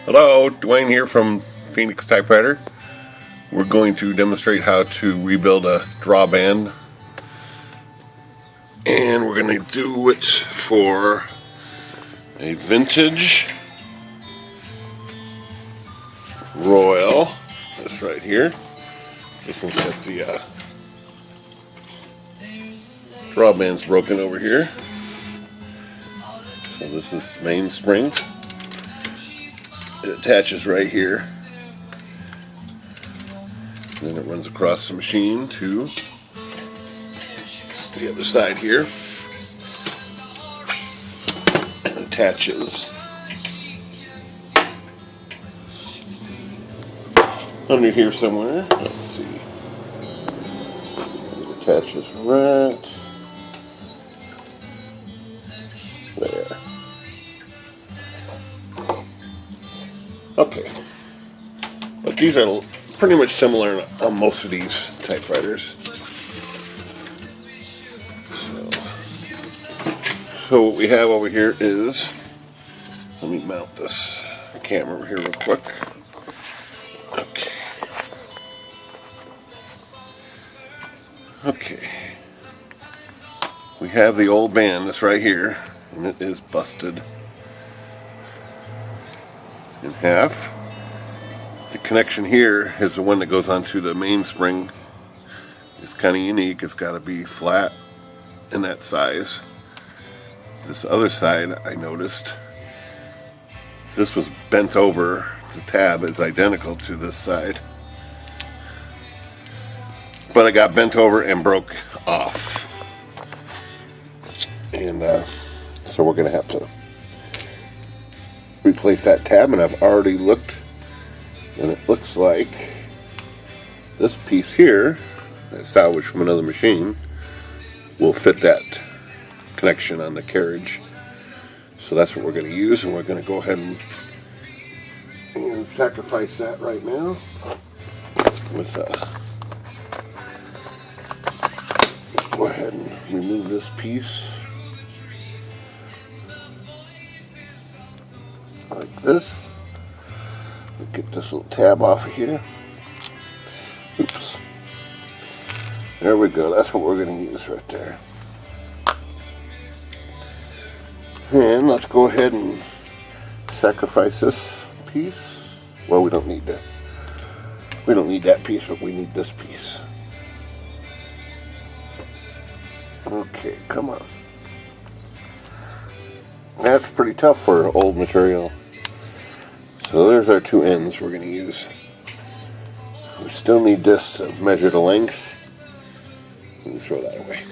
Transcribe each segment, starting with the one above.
Hello, Dwayne here from Phoenix Typewriter. We're going to demonstrate how to rebuild a drawband, and we're going to do it for a vintage Royal. That's right here. This one's got the drawband's broken over here. So this is mainspring. It attaches right here. And then it runs across the machine to the other side here. And attaches under here somewhere. Let's see. It attaches right there. Okay, but these are pretty much similar on most of these typewriters. So what we have over here is, let me mount this camera over here real quick. Okay. Okay. We have the old band that's right here, and it is busted in half. The connection here is the one that goes onto the mainspring. It's kind of unique. It's got to be flat in that size. This other side, I noticed, this was bent over. The tab is identical to this side, but it got bent over and broke off. And so we're going to have to replace that tab, and I've already looked, and it looks like this piece here, that's salvaged from another machine, will fit that connection on the carriage. So that's what we're going to use, and we're going to go ahead and sacrifice that right now with go ahead and remove this piece like this. Get this little tab off of here. Oops. There we go. That's what we're going to use right there. And let's go ahead and sacrifice this piece. Well, we don't need that. We don't need that piece, but we need this piece. Okay, come on. That's pretty tough for old material. So there's our two ends we're going to use. We still need this to measure the length. Let me throw that away.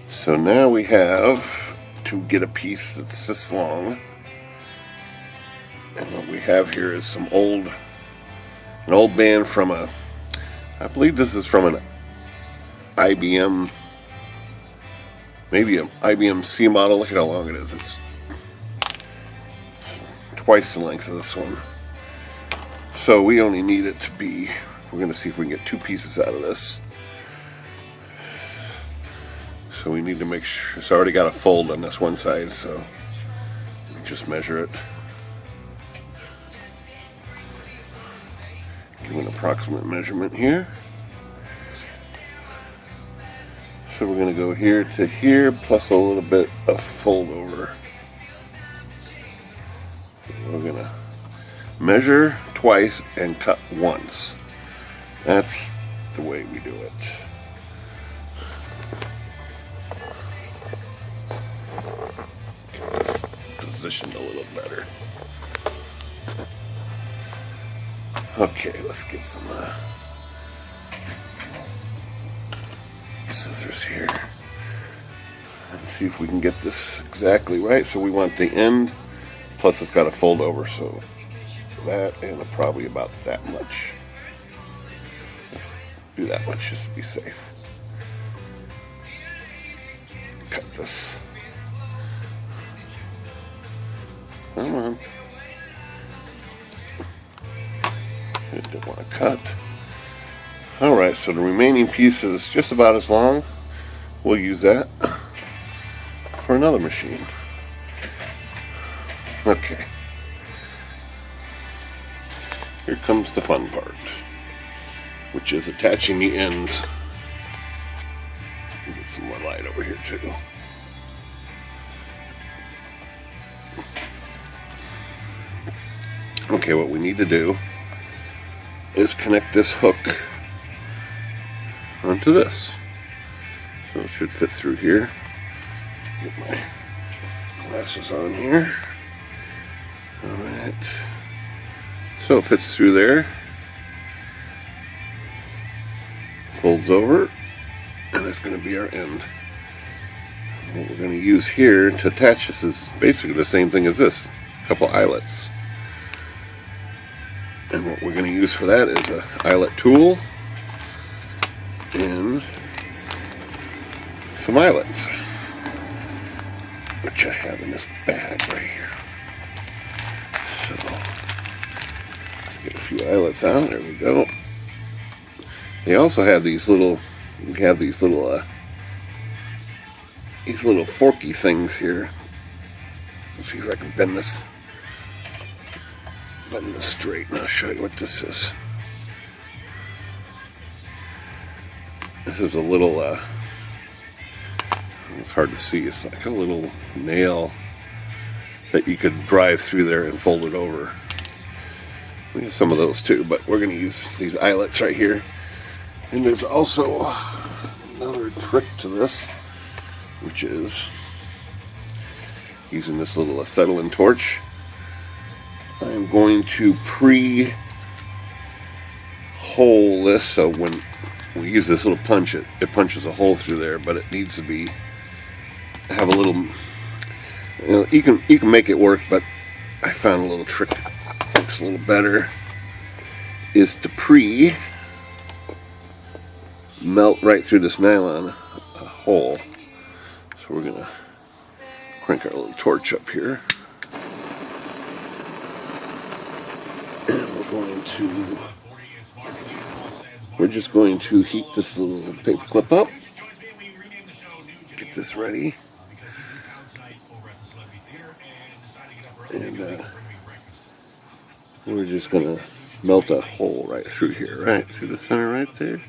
So now we have to get a piece that's this long. And what we have here is an old band from I believe this is from an IBM, maybe an IBM C model. Look at how long it is. It's twice the length of this one. So we only need it to be, we're going to see if we can get two pieces out of this. So we need to make sure, it's already got a fold on this one side, so just measure it. Give an approximate measurement here. So we're going to go here to here, plus a little bit of fold over. We're going to measure twice and cut once. That's the way we do it. Get this positioned a little better. Okay, let's get some scissors here and see if we can get this exactly right. So we want the end, plus it's got to fold over, so that and probably about that much. Let's do that much just to be safe. Cut this. Come on. I don't want to cut. Alright, so the remaining piece is just about as long. We'll use that for another machine. Okay. Here comes the fun part, which is attaching the ends. Get some more light over here too. Okay, what we need to do is connect this hook onto this. So it should fit through here. Get my glasses on here. Alright. So it fits through there. Folds over. And that's going to be our end. What we're going to use here to attach this is basically the same thing as this. A couple eyelets. And what we're going to use for that is an eyelet tool and some eyelets, which I have in this bag right here. So, get a few eyelets out. There we go. They also have these little, these little forky things here. Let's see if I can bend this straight, and I'll show you what this is. This is a little, it's hard to see, it's like a little nail that you could drive through there and fold it over. We have some of those too, but we're going to use these eyelets right here. And there's also another trick to this, which is using this little acetylene torch. I'm going to pre-hole this, so when we use this little punch, it punches a hole through there, but it needs to have a little, you can make it work, but I found a little trick that works a little better, is to melt right through this nylon a hole. So we're gonna crank our little torch up here. We're just going to heat this little paper clip up. Get this ready. And we're just going to melt a hole right through here, right through the center right there.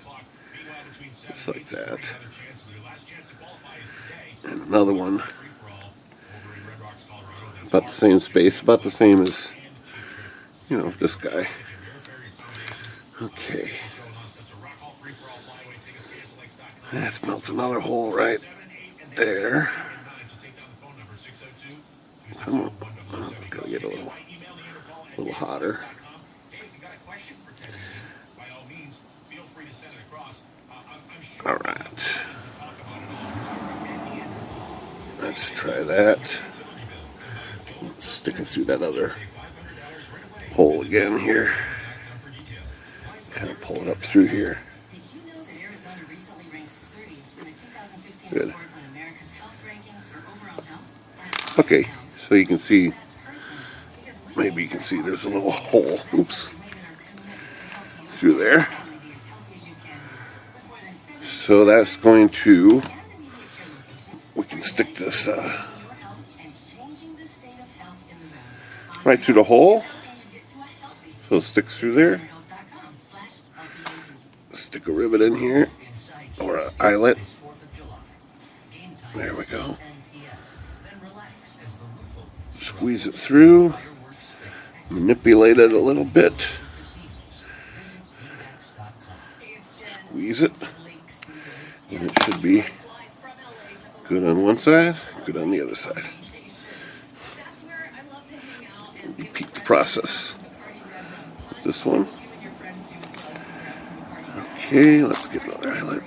Just like that. And another one. About the same space, about the same as, you know, this guy. Okay. Let's melt another hole right there. Come on. Oh, gotta get a little hotter. Alright. Let's try that. Stick it through that other hole again here. Kind of pull it up through here. Good. Okay, so you can see, maybe you can see there's a little hole, oops, through there. So that's going to, we can stick this right through the hole, so it sticks through there. Stick a rivet in here, or an eyelet. There we go. Squeeze it through, manipulate it a little bit, squeeze it, and it should be good on one side, good on the other side. Repeat the process with this one. Okay, let's get another eyelet.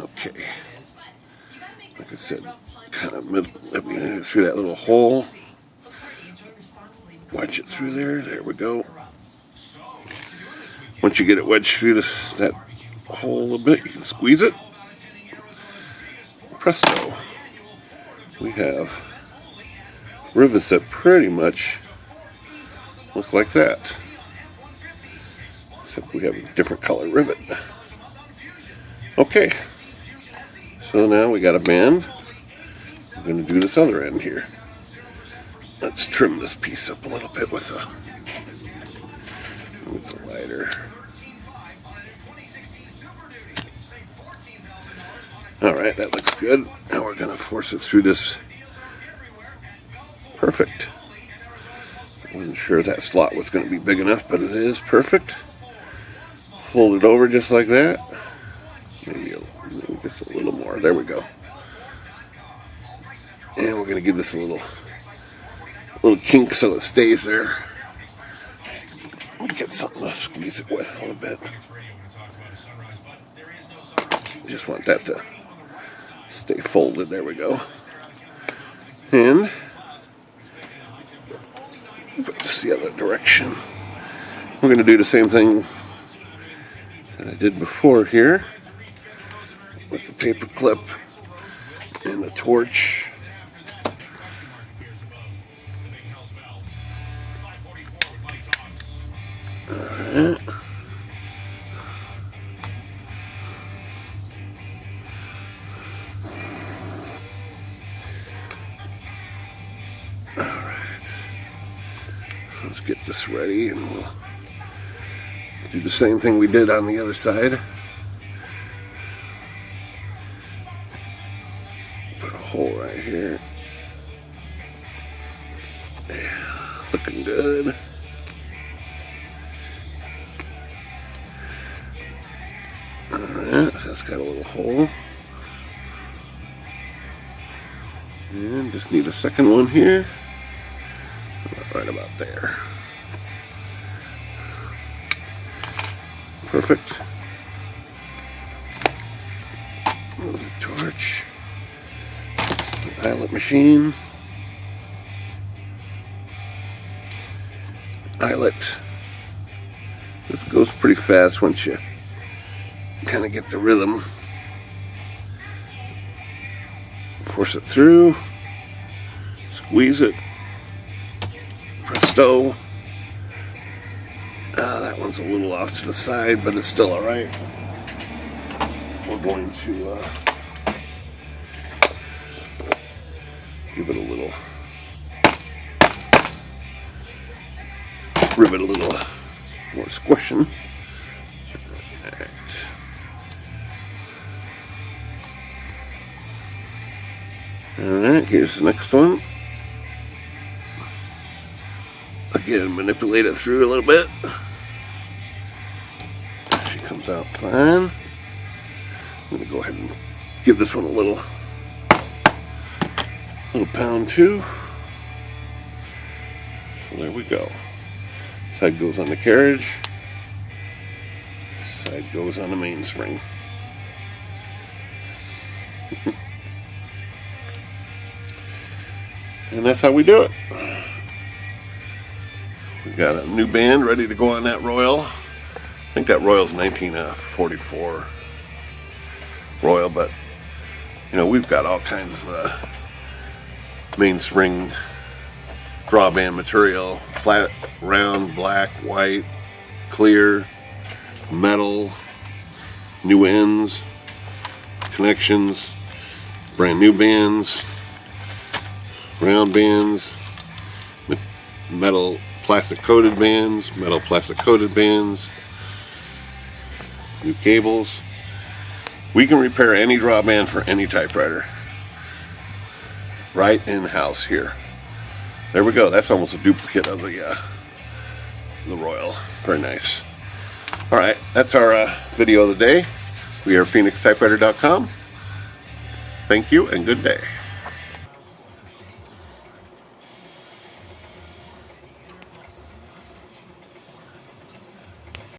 Okay, like I said, kind of through that little hole. Wedge it through there. There we go. Once you get it wedged through that hole a little bit, you can squeeze it. Presto. We have rivets that pretty much look like that. except we have a different color rivet. Okay, so now we got a band. We're going to do this other end here. Let's trim this piece up a little bit with the lighter. Alright, that looks good. Now we're going to force it through this. Perfect. I wasn't sure that slot was going to be big enough, but it is perfect. Fold it over just like that. Maybe just a little more. There we go. And we're going to give this a little kink so it stays there. Get something to squeeze it with a little bit. Just want that to stay folded. There we go. And put this the other direction. We're going to do the same thing that I did before here with the paper clip and the torch. Alright. Let's get this ready and we'll do the same thing we did on the other side. Put a hole right here. Yeah, looking good. Alright, so that's got a little hole. And just need a second one here. Right about there. Perfect. Move the torch. The eyelet machine. Eyelet. This goes pretty fast once you kind of get the rhythm. Force it through. Squeeze it. Presto. That one's a little off to the side, but it's still alright. We're going to give it a little, rivet a little more squishing. Alright, here's the next one. Again, manipulate it through a little bit. She comes out fine. I'm going to go ahead and give this one a little pound too. So there we go. Side goes on the carriage. Side goes on the mainspring. And that's how we do it. We got a new band ready to go on that Royal. I think that Royal's 1944 Royal, but you know, we've got all kinds of mainspring drawband material: flat, round, black, white, clear, metal, new ends, connections, brand new bands, round bands, metal plastic coated bands, metal plastic coated bands, new cables. We can repair any drawband for any typewriter right in-house here. There we go. That's almost a duplicate of the Royal. Very nice. Alright, that's our video of the day. We are PhoenixTypewriter.com. Thank you and good day.